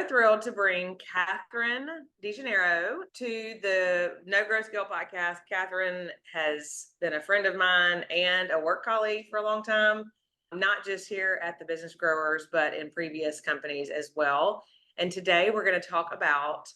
so thrilled to bring Kathryn DiGennaro to the No Grow Scale podcast. Kathryn has been a friend of mine and a work colleague for a long time, not just here at the Business Growers, but in previous companies as well. And today we're going to talk about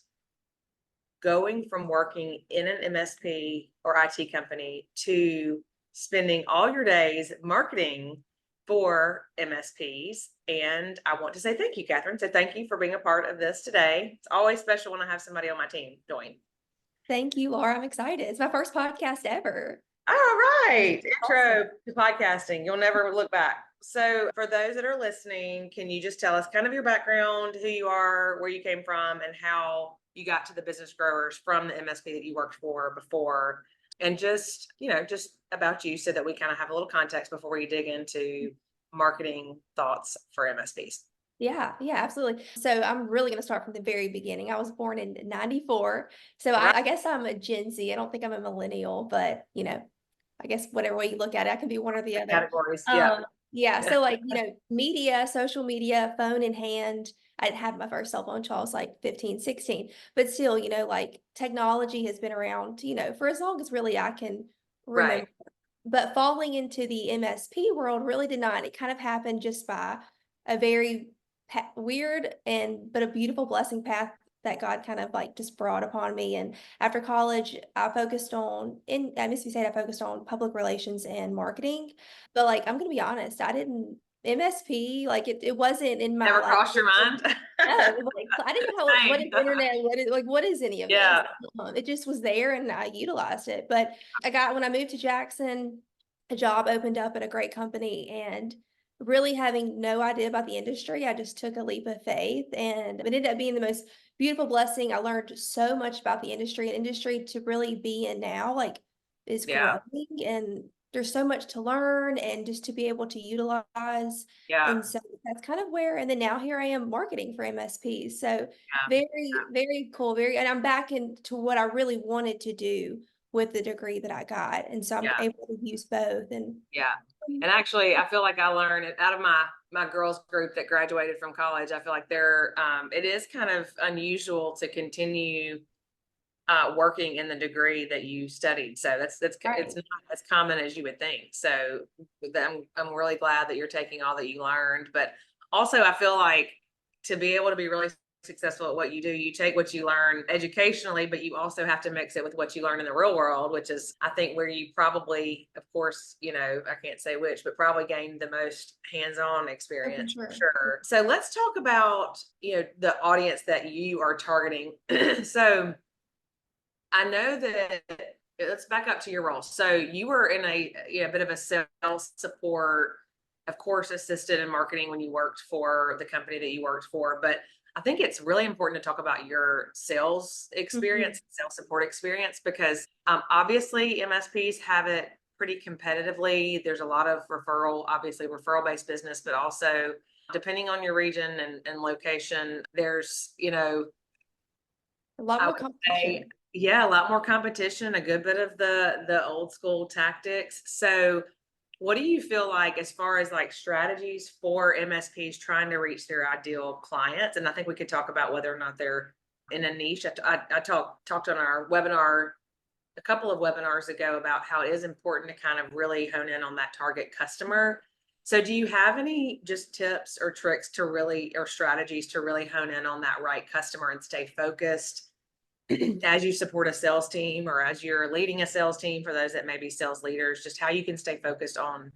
going from working in an MSP or IT company to spending all your days marketing for MSPs. And I want to say thank you, Kathryn. So thank you for being a part of this today. It's always special when I have somebody on my team join. Thank you, Laura. I'm excited. It's my first podcast ever. All right. Intro Awesome. to podcasting. You'll never look back. So for those that are listening, can you just tell us kind of your background, who you are, where you came from, and how you got to the Business Growers from the MSP that you worked for before, and just about you so that we kind of have a little context before we dig into marketing thoughts for MSPs. Yeah, absolutely. So I'm really going to start from the very beginning. I was born in 94. So Right. I guess I'm a Gen Z. I don't think I'm a millennial, but I guess whatever way you look at it, I can be one or the other. Categories. Yeah. Yeah. So like, media, social media, phone in hand. I had my first cell phone until I was like 15, 16, but still, like technology has been around, for as long as really I can remember. Right. But falling into the MSP world really did not. It kind of happened just by a very weird but a beautiful blessing path that God kind of like just brought upon me. And after college, I focused on at Mississippi State, I focused on public relations and marketing. But like, I'm gonna be honest, I didn't MSP, like it wasn't in my Never crossed your mind? no, like I didn't know what is internet, what is any of this. Yeah. It just was there and I utilized it. But when I moved to Jackson, a job opened up at a great company, and really having no idea about the industry, I just took a leap of faith, and it ended up being the most beautiful blessing. I learned so much about the industry to really be in now, like, is Yeah. growing, and there's so much to learn and just to be able to utilize. Yeah. And so that's kind of where, and then now here I am marketing for MSPs. So Yeah. very, very cool. And I'm back into what I really wanted to do with the degree that I got. And so I'm Yeah. able to use both. And Yeah. And actually, I feel like I learned it out of my girls group that graduated from college. I feel like it is kind of unusual to continue working in the degree that you studied. So that's right. it's not as common as you would think. So I'm really glad that you're taking all that you learned. But also, I feel like to be able to be really successful at what you do, you take what you learn educationally, but you also have to mix it with what you learn in the real world, which is, I think, where you probably, of course, I can't say which, but probably gained the most hands-on experience for sure. So let's talk about, the audience that you are targeting. So I know that, let's back up to your role. So you were in a bit of a sales support, of course, assisted in marketing when you worked for the company that you worked for. But I think it's really important to talk about your sales experience, sales support experience, because obviously MSPs have it pretty competitively. There's a lot of obviously referral based business, but also depending on your region and location, there's, a lot I more would competition. say, yeah, a lot more competition, a good bit of the old school tactics. So what do you feel like as far as like strategies for MSPs trying to reach their ideal clients? And I think we could talk about whether or not they're in a niche. I talked on our webinar a couple of webinars ago about how it is important to kind of really hone in on that target customer. So do you have any just tips or tricks or strategies to really hone in on that right customer and stay focused as you support a sales team, or as you're leading a sales team, for those that may be sales leaders, just how you can stay focused on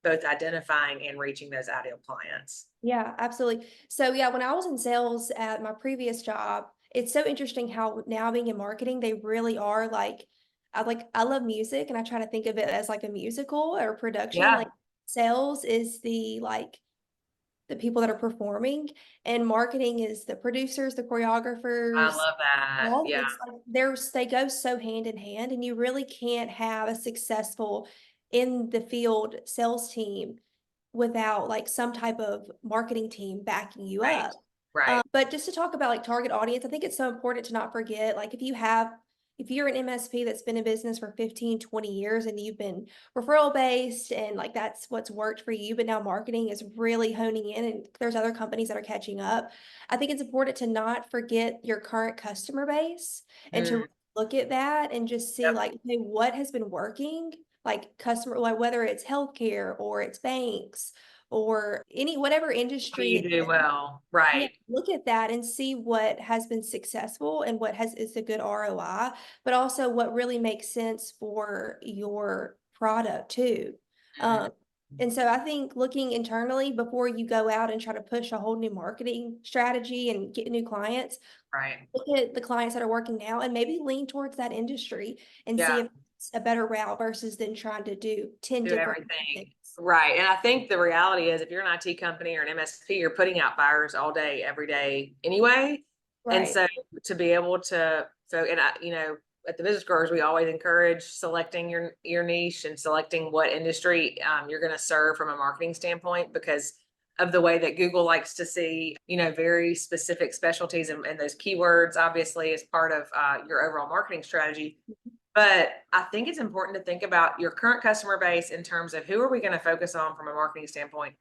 both identifying and reaching those ideal clients? Yeah, absolutely. So yeah, when I was in sales at my previous job, it's so interesting how now being in marketing, they really are like, I love music and I try to think of it as like a musical or production. Yeah, Like sales is the people that are performing, and marketing is the producers, the I choreographers. love that. All Yeah, it's like they go so hand in hand, and you really can't have a successful in the field sales team without like some type of marketing team backing you right, up. right. But just to talk about like target audience, I think it's so important to not forget, like if you have, if you're an MSP that's been in business for 15, 20 years and you've been referral based and like that's what's worked for you, but now marketing is really honing in and there's other companies that are catching up. I think it's important to not forget your current customer base and to Mm, look at that and just see yep. like, okay, what has been working? Like customer, like whether it's healthcare or it's banks or any whatever What do industry you it do is. well? Yeah, Right. look at that and see what has been successful and what has is a good ROI, but also what really makes sense for your product too. Mm, Um, and so I think looking internally before you go out and try to push a whole new marketing strategy and get new clients, right. look at the clients that are working now and maybe lean towards that industry and see Yeah. if it's a better route versus than trying to do 10 Do different everything. things. Right. And I think the reality is if you're an IT company or an MSP, you're putting out fires all day, every day anyway. And Right. so to be able to, so, and I, at the Business Growers, we always encourage selecting your niche and selecting what industry you're going to serve from a marketing standpoint because of the way that Google likes to see, very specific specialties and those keywords, obviously, as part of your overall marketing strategy. But I think it's important to think about your current customer base in terms of who are we going to focus on from a marketing standpoint,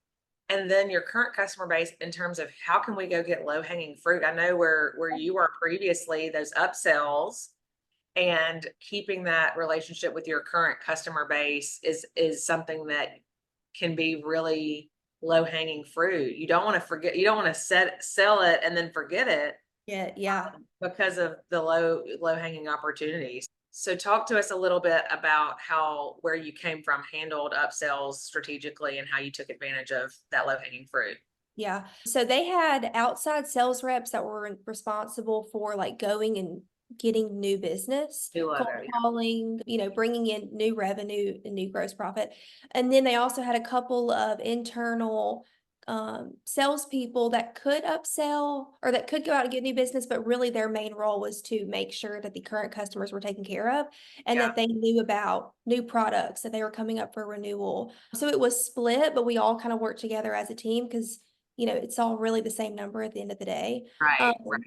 and then your current customer base in terms of how can we go get low hanging fruit. I know where you were previously, those upsells and keeping that relationship with your current customer base is something that can be really low hanging fruit. You don't want to forget. You don't want to sell it and then forget it Yeah, yeah. because of the low hanging opportunities. So talk to us a little bit about where you came from handled upsells strategically and how you took advantage of that low hanging fruit. Yeah. So they had outside sales reps that were responsible for like going and getting new business, New cold logo, yeah. calling, bringing in new revenue and new gross profit. And then they also had a couple of internal salespeople that could upsell or that could go out and get new business, but really their main role was to make sure that the current customers were taken care of and Yeah. that they knew about new products that they were coming up for renewal. So it was split, but we all kind of worked together as a team because it's all really the same number at the end of the day. Right. Right.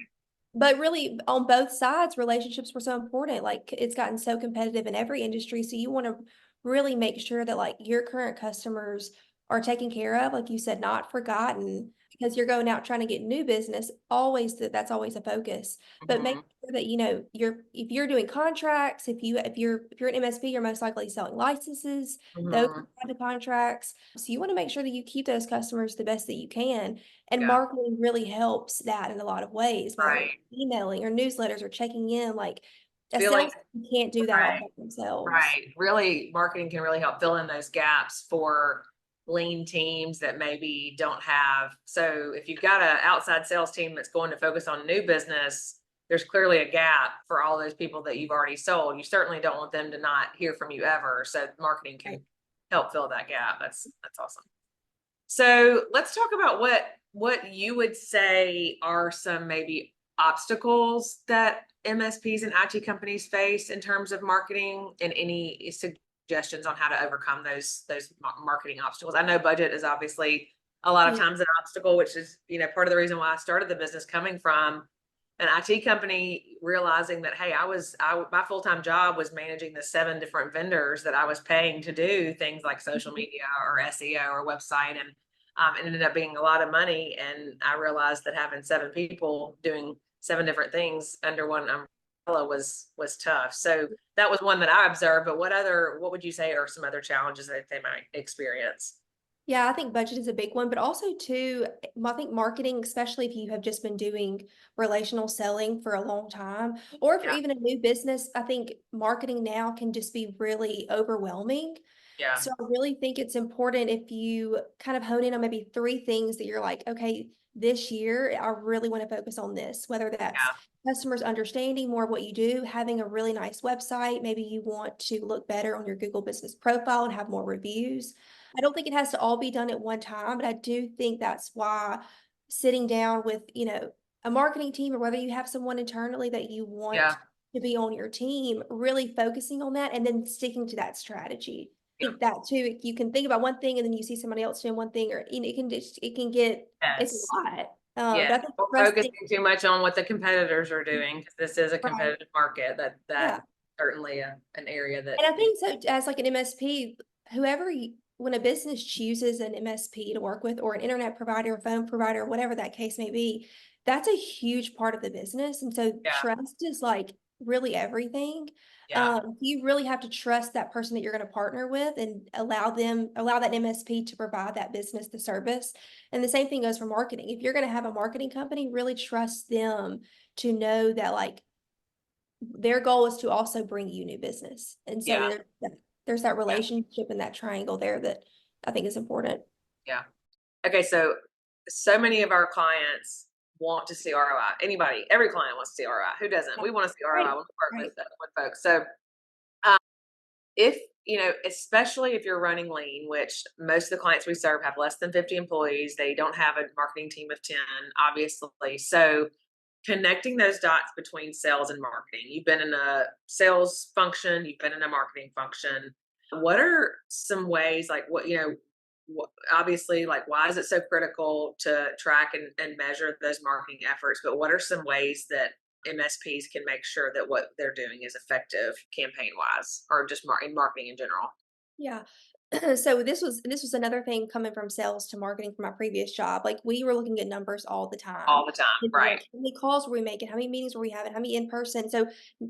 But really on both sides, relationships were so important. Like it's gotten so competitive in every industry. So you want to really make sure that like your current customers are taken care of, like you said, not forgotten because you're going out trying to get new business. Always that's always a focus. But make Mhm. sure that if you're doing contracts, if you're an MSP, you're most likely selling licenses, those Mhm. kind of contracts. So you want to make sure that you keep those customers the best that you can. And Yeah. marketing really helps that in a lot of ways, whether it's Right. emailing or newsletters or checking in. Like a Feeling sales can't do that all right. by themselves. Right. Really, marketing can really help fill in those gaps for lean teams that maybe don't have. So if you've got an outside sales team that's going to focus on new business, there's clearly a gap for all those people that you've already sold. You certainly don't want them to not hear from you ever. So marketing can Right. help fill that gap. That's awesome. So let's talk about what you would say are some maybe obstacles that MSPs and IT companies face in terms of marketing, and any suggestions on how to overcome those marketing obstacles. I know budget is obviously a lot of Yeah. times an obstacle, which is part of the reason why I started the business, coming from an IT company, realizing that hey, my full-time job was managing the 7 different vendors that I was paying to do things like social Mhm. media or SEO or website, and it ended up being a lot of money. And I realized that having 7 people doing 7 different things under one umbrella was tough. So that was one that I observed. But what would you say are some other challenges that they might experience? Yeah, I think budget is a big one, but also too, I think marketing, especially if you have just been doing relational selling for a long time, or if you're Yeah, even a new business, I think marketing now can just be really overwhelming. yeah, So I really think it's important if you kind of hone in on maybe 3 things that you're like, okay, this year I really want to focus on this, whether that's yeah, customers understanding more of what you do, having a really nice website. Maybe you want to look better on your Google business profile and have more reviews. I don't think it has to all be done at one time, but I do think that's why sitting down with, a marketing team or whether you have someone internally that you yeah, want to be on your team, really focusing on that and then sticking to that strategy. I yeah. think that too, you can think about one thing and then you see somebody else doing one thing, or it can get it's Yes. a lot. Yeah, But I think or trusting, focusing too much on what the competitors are doing, 'cause this is a right? competitive market, that Yeah. certainly an area that, And I think so as like an MSP, when a business chooses an MSP to work with or an internet provider, phone provider, whatever that case may be, that's a huge part of the business. And so yeah, trust is like really everything. yeah, You really have to trust that person that you're going to partner with and allow that MSP to provide that business the service. And the same thing goes for marketing. If you're going to have a marketing company, really trust them to know that like their goal is to also bring you new business. And so yeah, there's that yeah, relationship and that triangle there that I think is important. yeah. Okay, so many of our clients want to see ROI. Anybody, every client wants to see ROI. Who doesn't? Yeah. We want to see ROI Right. when we work Right. with folks. So, um, if especially if you're running lean, which most of the clients we serve have less than 50 employees, they don't have a marketing team of 10, obviously. So, connecting those dots between sales and marketing. You've been in a sales function, you've been in a marketing function. What are some ways, like obviously, like why is it so critical to track and measure those marketing efforts? But what are some ways that MSPs can make sure that what they're doing is effective campaign wise or just in marketing in general? Yeah. So this was another thing coming from sales to marketing from my previous job. Like we were looking at numbers all the time. All the time, You know, right? like how many calls were we making? How many meetings were we having? How many in person? So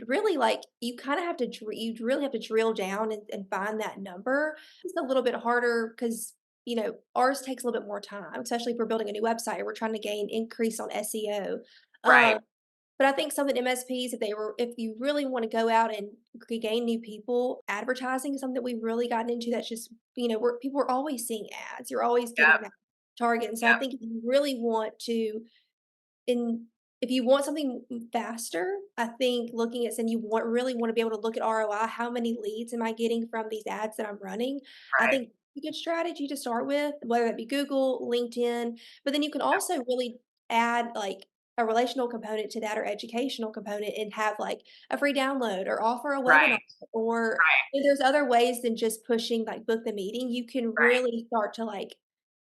really like you kind of have to you really have to drill down and find that number. It's a little bit harder because ours takes a little bit more time, especially if we're building a new website. We're trying to gain increase on SEO. Right, But I think some of the MSPs, if you really want to go out and gain new people, advertising is something that we've really gotten into. That's just, where people are always seeing ads. You're always getting yep, that target. And so I yep, think if you really want to, in if you want something faster, I think looking at saying really want to be able to look at ROI, how many leads am I getting from these ads that I'm running? I right, think a good strategy to start with, whether that be Google, LinkedIn, but then you can yep, also really add like a relational component to that or educational component and have like a free download or offer a webinar right, or right, there's other ways than just pushing like book the meeting. You can right. really start to like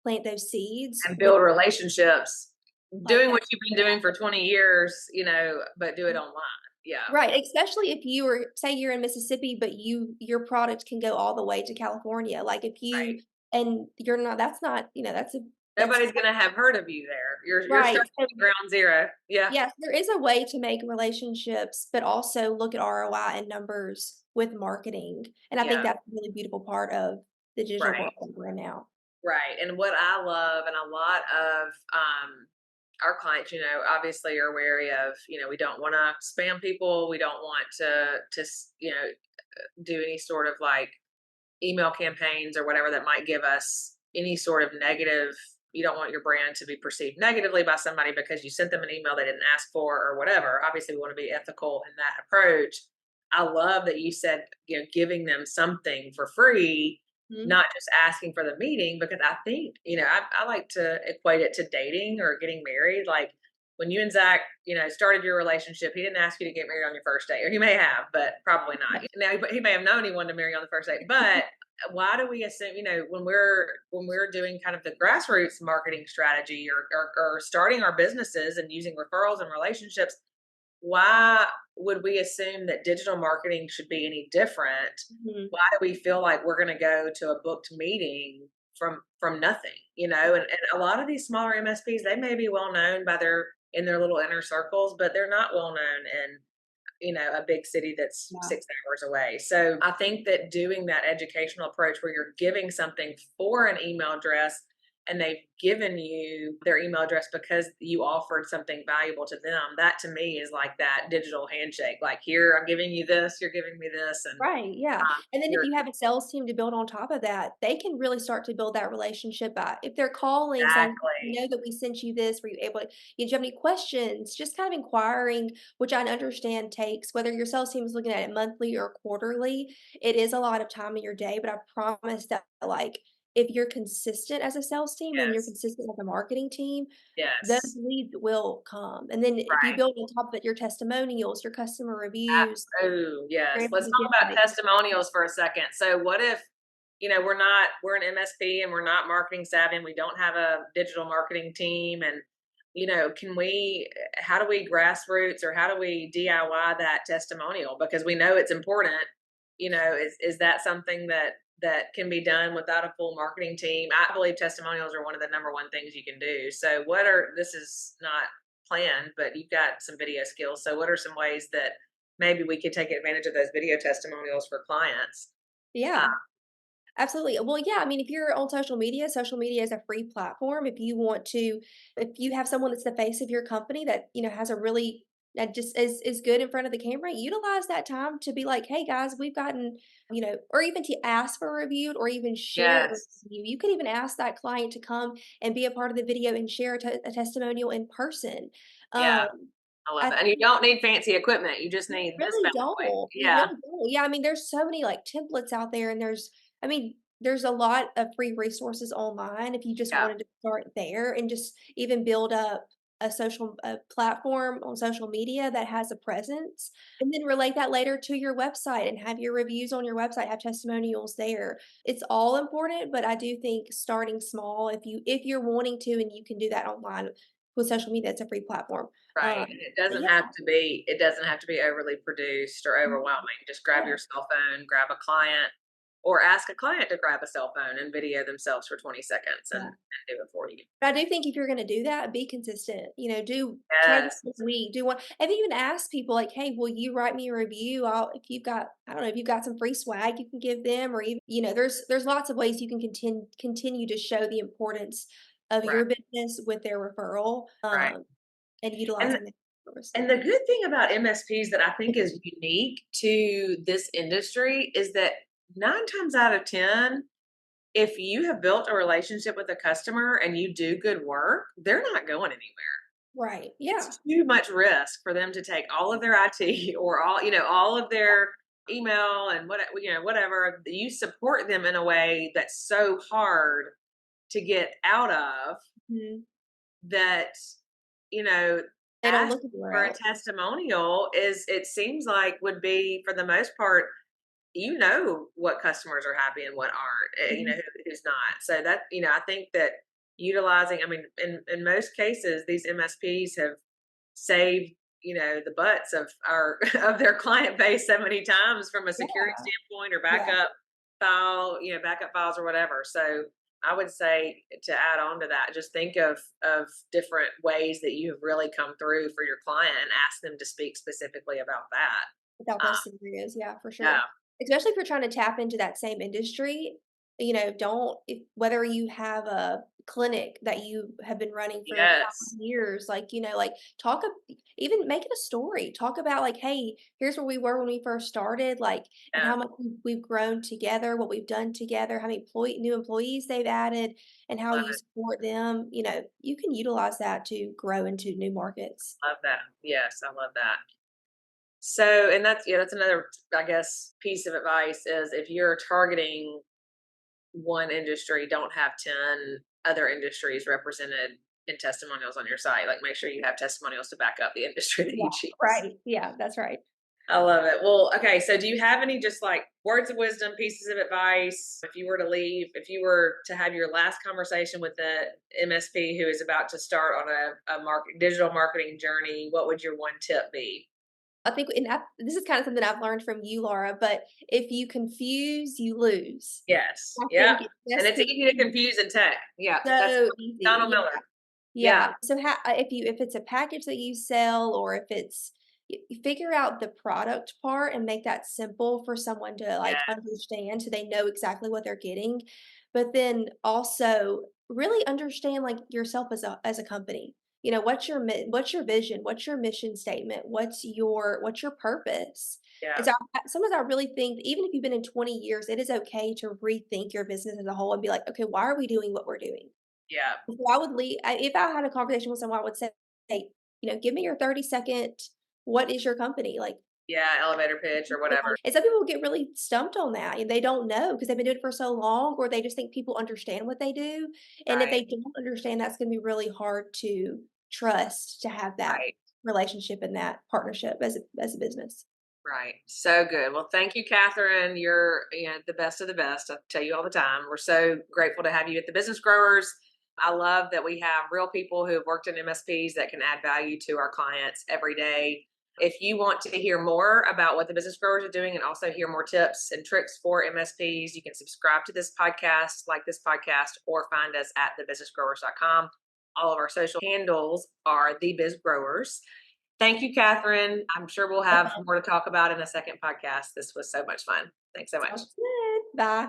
plant those seeds And with build relationships, like doing that. what you've been doing for 20 years, but do it online. Yeah, Right, especially if you were say you're in Mississippi, but your product can go all the way to California, like, if right. you and you're not that's not, that's Nobody's gonna have heard of you there. You're right, starting so, at ground zero. Yeah, yes, there is a way to make relationships, but also look at ROI and numbers with marketing, and I think yeah, that's a really beautiful part of the digital right, world that we're in now. right. And what I love, and a lot of our clients, obviously are wary of, we don't want to spam people. We don't want to do any sort of like email campaigns or whatever that might give us any sort of negative. You don't want your brand to be perceived negatively by somebody because you sent them an email they didn't ask for or whatever. Obviously, we want to be ethical in that approach. I love that you said, giving them something for free, Mhm. not just asking for the meeting, because I think, I like to equate it to dating or getting married. Like when you and Zach, started your relationship, he didn't ask you to get married on your first date, or he may have, but probably not. Now, he may have known he wanted to marry you on the first date, but why do we assume, when we're doing kind of the grassroots marketing strategy or starting our businesses and using referrals and relationships, why would we assume that digital marketing should be any different? Mhm. Why do we feel like we're going to go to a booked meeting from nothing? And a lot of these smaller MSPs, they may be well known by their in their little inner circles, but they're not well known in a big city that's Yeah. 6 hours away. So I think that doing that educational approach where you're giving something for an email address and they've given you their email address because you offered something valuable to them, that to me is like that digital handshake. Like, here, I'm giving you this, you're giving me this, and Right, yeah, and then if you're you have a sales team to build on top of that, they can really start to build that relationship by if they're calling saying, "We exactly. know that we sent you this, were you able to did you have any questions?" Just kind of inquiring, which I understand takes whether your sales team is looking at it monthly or quarterly, it is a lot of time in your day, but I promise that, like, if you're consistent as a sales team and you're Yes. consistent with a marketing team, those Yes. leads will come, and then if you Right. build on top of it your testimonials, your customer reviews, Oh, you're yes. able Let's to talk about generate testimonials for a second. So what if, we're an MSP and we're not marketing savvy and we don't have a digital marketing team, and how do we grassroots, or how do we DIY that testimonial? Because we know it's important. Is that something that can be done without a full marketing team? I believe testimonials are one of the number one things you can do. So this is not planned, but you've got some video skills. So what are some ways that maybe we could take advantage of those video testimonials for clients? Uh, Yeah. Absolutely. Well, yeah, I mean, if you're on social media is a free platform. If you have someone that's the face of your company that, has a really that just is good in front of the camera, utilize that time to be like, hey guys, we've gotten, or even to ask for a review or even share a yes. review. You could even ask that client to come and be a part of the video and share a testimonial in person. Yeah. Um, I love I that. And you don't need fancy equipment. You just need this really bad boy. don't. You Yeah. really don't. Yeah, I mean, there's so many like templates out there, and there's a lot of free resources online if you just Yeah. wanted to start there and just even build up a platform on social media that has a presence, and then relate that later to your website and have your reviews on your website, have testimonials there. It's all important, but I do think starting small, if you're wanting to, and you can do that online with social media, it's a free platform. Right. Um, And but yeah. it doesn't have to be overly produced or overwhelming. Just grab Yeah. your cell phone, grab a client, or ask a client to grab a cell phone and video themselves for 20 seconds and Yeah. do it for you. But I do think if you're gonna do that, be consistent. Do try to do Yes. it a week, do one and even ask people like, "Hey, will you write me a review?" I'll if you've got I don't know, if you've got some free swag you can give them or even there's lots of ways you can continue to show the importance of Right. your business with their referral, Right. and And utilizing the resource. and the good thing about MSPs that I think is unique to this industry is that 9 times out of 10, if you have built a relationship with a customer and you do good work, they're not going anywhere. Right, yeah. It's too much risk for them to take all of their IT or all of their email and whatever. You support them in a way that's so hard to get out of, Mhm. that, you know, They don't asking look anywhere for a else. testimonial it seems like would be, for the most part, what customers are happy and what aren't, Mhm. who's not. So that, I think that utilizing, I mean, in most cases, these MSPs have saved, the butts of our of their client base so many times from a Yeah, security standpoint or yeah. backup files or whatever. So I would say, to add on to that, just think of different ways that you have really come through for your client and ask them to speak specifically about that. Without Um, those scenarios, yeah, for yeah. sure. Especially if you're trying to tap into that same industry, don't if whether you have a clinic that you have been running for 5 Yes. years, like, talk ab even make it a story. Talk about, like, "Hey, here's where we were when we first started, like, and Yeah. how much we've grown together, what we've done together, how many new employees they've added, and how Love you it. support them." You can utilize that to grow into new markets. Love that. Yes, I love that. So, and that's another, I guess, piece of advice is, if you're targeting one industry, don't have 10 other industries represented in testimonials on your site. Like, make sure you have testimonials to back up the industry that Yeah, you choose. right. Yeah, that's right. I love it. Well, okay. So, do you have any just like words of wisdom, pieces of advice? If you were to have your last conversation with the MSP who is about to start on digital marketing journey, what would your one tip be? I think and this is kind of something I've learned from you, Laura, but if you confuse, you lose. Yes. I Yeah. think it's And best it's to easy to confuse in tech. Yeah. That's so easy. Donald Yeah. Miller. Yeah. Yeah. So if it's a package that you sell or if it's you figure out the product part and make that simple for someone to like Yeah. understand so they know exactly what they're getting. But then also really understand like yourself as a company. What's your vision? What's your mission statement? What's your purpose? And Yeah. so sometimes I really think that even if you've been in 20 years, it is okay to rethink your business as a whole and be like, okay, why are we doing what we're doing? Yeah. So I would leave if I had a conversation with someone, I would say, "Hey, give me your 30-second what is your company?" Like, Yeah. Elevator pitch or whatever. and some people get really stumped on that, and they don't know because they've been doing it for so long, or they just think people understand what they do, and if Right. they don't understand, that's gonna be really hard to trust to have that Right. relationship and that partnership as a business. Right. So good. Well, thank you, Catherine. You're the best of the best. I tell you all the time. We're so grateful to have you at the Business Growers. I love that we have real people who have worked in MSPs that can add value to our clients every day. If you want to hear more about what the business growers are doing and also hear more tips and tricks for MSPs, you can subscribe to this podcast, like this podcast, or find us at thebusinessgrowers.com. All of our social handles are The Biz Growers. Thank you, Kathryn. I'm sure we'll have more to talk about in a second podcast. This was so much fun. Thanks so much. Sounds good. Bye.